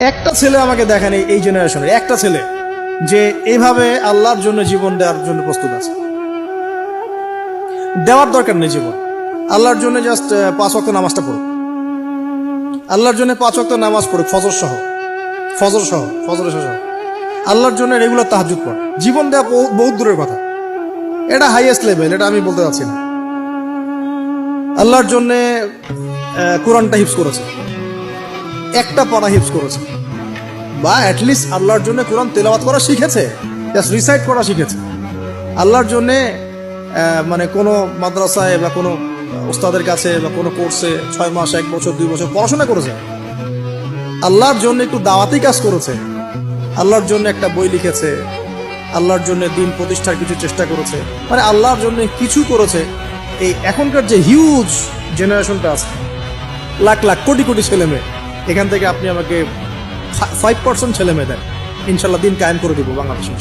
একটা ছেলে আমাকে দেখেন এই জেনারেশনের একটা ছেলে যে এইভাবে আল্লাহর জন্য জীবন দেওয়ার জন্য প্রস্তুত আছে। দেওয়ার দরকার নেই জীবন, আল্লাহর জন্য জাস্ট 5 ওয়াক্ত নামাজটা পড়ুক, আল্লাহর জন্য 5 ওয়াক্ত নামাজ পড়ুক, ফজর সহ আল্লাহর জন্য রেগুলার তাহাজ্জুদ পড়ে। জীবন দেওয়া বহুত দূরের কথা, এটা হাইয়েস্ট লেভেল, এটা আমি বলতে চাচ্ছি না। আল্লাহর জন্য কোরআনটা হিফজ করেছে, একটা পারা হিফজ করেছে, বা অ্যাটলিস্ট আল্লাহর জন্য কোরআন তেলাওয়াত করা শিখেছে, জাস্ট রিসাইট করা শিখেছে। আল্লাহর জন্যে মানে কোনো মাদ্রাসায় বা কোনো ওস্তাদের কাছে বা কোনো কোর্সে 6 মাস 1 বছর 2 বছর পড়াশোনা করেছে। আল্লাহর জন্য একটু দাওয়াতি কাজ করেছে, আল্লাহর জন্য একটা বই লিখেছে, আল্লাহর জন্য দিন প্রতিষ্ঠার কিছু চেষ্টা করেছে, মানে আল্লাহর জন্য কিছু করেছে। এই এখনকার যে হিউজ জেনারেশনটা আছে, লাখ লাখ কোটি কোটি ছেলে মেয়ে, এখান থেকে আপনি আমাকে 5% ছেলে মেয়ে দেন, ইনশাল্লাহ দিন কায়েম করে দিব বাংলাদেশে।